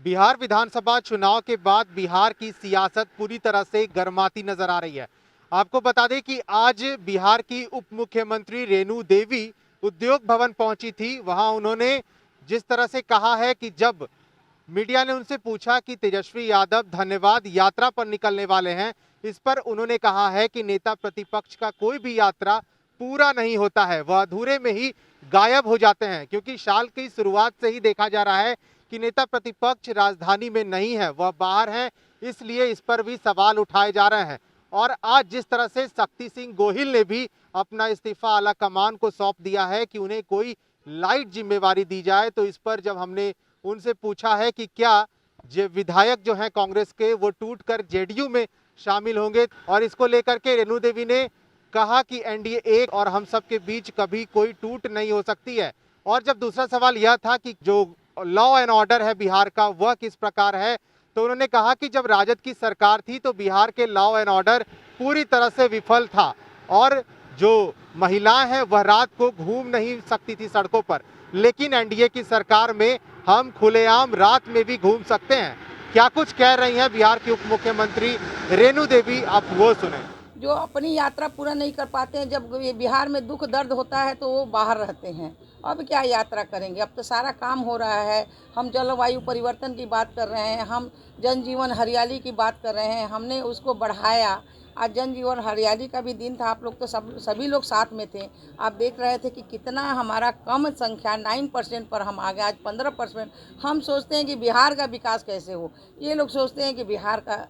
बिहार विधानसभा चुनाव के बाद बिहार की सियासत पूरी तरह से गर्माती नजर आ रही है। आपको बता दें कि आज बिहार की उप मुख्यमंत्री रेणु देवी उद्योग भवन पहुंची थी। वहां उन्होंने जिस तरह से कहा है कि जब मीडिया ने उनसे पूछा कि तेजस्वी यादव धन्यवाद यात्रा पर निकलने वाले हैं, इस पर उन्होंने कहा है कि नेता प्रतिपक्ष का कोई भी यात्रा पूरा नहीं होता है, वह अधूरे में ही गायब हो जाते हैं। क्योंकि साल की शुरुआत से ही देखा जा रहा है कि नेता प्रतिपक्ष राजधानी में नहीं है, वह बाहर हैं, इसलिए इस पर भी सवाल उठाए जा रहे हैं। और आज जिस तरह से शक्ति सिंह गोहिल ने भी अपना इस्तीफा आला कमान को सौंप दिया है कि उन्हें कोई लाइट जिम्मेवारी दी जाए, तो इस पर जब हमने उनसे पूछा है कि क्या जो विधायक जो हैं कांग्रेस के वो टूटकर जेडीयू में शामिल होंगे, और इसको लेकर के रेणु देवी ने कहा कि एनडीए एक और हम सब के बीच कभी कोई टूट नहीं हो सकती है। और जब दूसरा सवाल यह था कि जो लॉ एंड ऑर्डर है बिहार का वह किस प्रकार है, तो उन्होंने कहा कि जब राजद की सरकार थी तो बिहार के लॉ एंड ऑर्डर पूरी तरह से विफल था और जो महिलाएं हैं वह रात को घूम नहीं सकती थी सड़कों पर, लेकिन एनडीए की सरकार में हम खुलेआम रात में भी घूम सकते हैं। क्या कुछ कह रही हैं बिहार की उप मुख्यमंत्री रेणु देवी, आप वो सुने। जो अपनी यात्रा पूरा नहीं कर पाते हैं, जब ये बिहार में दुख दर्द होता है तो वो बाहर रहते हैं। अब क्या यात्रा करेंगे, अब तो सारा काम हो रहा है। हम जलवायु परिवर्तन की बात कर रहे हैं, हम जनजीवन हरियाली की बात कर रहे हैं, हमने उसको बढ़ाया। आज जनजीवन हरियाली का भी दिन था, आप लोग तो सभी लोग साथ में थे। आप देख रहे थे कि कितना हमारा कम संख्या 9% पर हम आ गए, आज 15%। हम सोचते हैं कि बिहार का विकास कैसे हो, ये लोग सोचते हैं कि बिहार का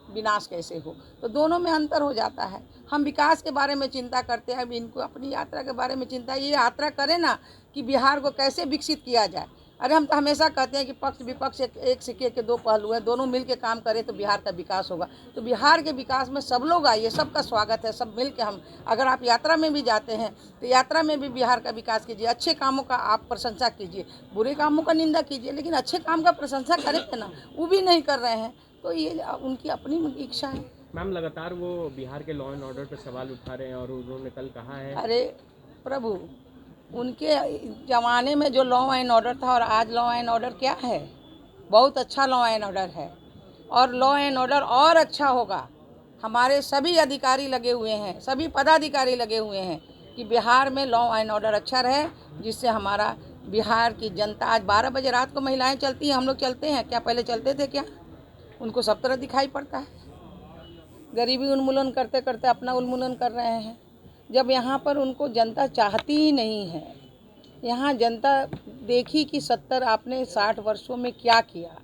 विनाश कैसे हो, तो दोनों में अंतर हो जाता है। हम विकास के बारे में चिंता करते हैं, अब इनको अपनी यात्रा के बारे में चिंता। ये यात्रा करें ना कि बिहार को कैसे विकसित किया जाए। अरे हम तो हमेशा कहते हैं कि पक्ष विपक्ष एक सिक्के के दो पहलू हैं, दोनों मिल के काम करें तो बिहार का विकास होगा। तो बिहार के विकास में सब लोग आइए, सबका स्वागत है, सब मिल के हम। अगर आप यात्रा में भी जाते हैं तो यात्रा में भी बिहार का विकास कीजिए, अच्छे कामों का आप प्रशंसा कीजिए, बुरे कामों का निंदा कीजिए, लेकिन अच्छे काम का प्रशंसा करेंगे ना, वो भी नहीं कर रहे हैं, तो ये उनकी अपनी इच्छा है। मैम, लगातार वो बिहार के लॉ एंड ऑर्डर पर सवाल उठा रहे हैं और उन्होंने कल कहा है। अरे प्रभु, उनके ज़माने में जो लॉ एंड ऑर्डर था और आज लॉ एंड ऑर्डर क्या है, बहुत अच्छा लॉ एंड ऑर्डर है और लॉ एंड ऑर्डर और अच्छा होगा। हमारे सभी अधिकारी लगे हुए हैं, सभी पदाधिकारी लगे हुए हैं कि बिहार में लॉ एंड ऑर्डर अच्छा रहे, जिससे हमारा बिहार की जनता। आज 12 बजे रात को महिलाएं चलती हैं, हम लोग चलते हैं क्या, पहले चलते थे क्या? उनको सब तरह दिखाई पड़ता है। गरीबी उन्मूलन करते करते अपना उन्मूलन कर रहे हैं। जब यहाँ पर उनको जनता चाहती ही नहीं है, यहाँ जनता देखी कि 70 आपने 60 वर्षों में क्या किया,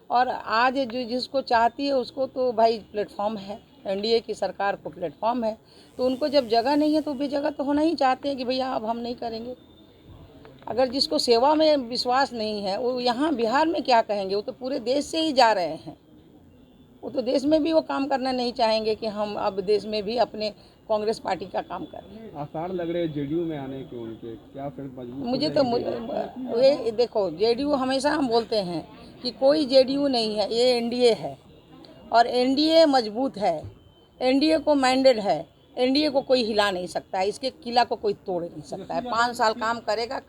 और आज जो जिसको चाहती है उसको तो भाई प्लेटफॉर्म है, एनडीए की सरकार को प्लेटफॉर्म है। तो उनको जब जगह नहीं है तो बेजगह तो होना ही चाहते हैं कि भैया अब हम नहीं करेंगे। अगर जिसको सेवा में विश्वास नहीं है वो यहाँ बिहार में क्या कहेंगे, वो तो पूरे देश से ही जा रहे हैं। वो तो देश में भी वो काम करना नहीं चाहेंगे कि हम अब देश में भी अपने कांग्रेस पार्टी का काम करें। आसार लग रहे जेडीयू में आने के उनके, क्या फिर मजबूत? मुझे तो ये देखो, जेडीयू हमेशा हम बोलते हैं कि कोई जेडीयू नहीं है, ये एनडीए है और एनडीए मजबूत है, एनडीए को मैंडेट है, एनडीए को कोई हिला नहीं सकता है, इसके किला को कोई तोड़ नहीं सकता है। 5 साल काम करेगा।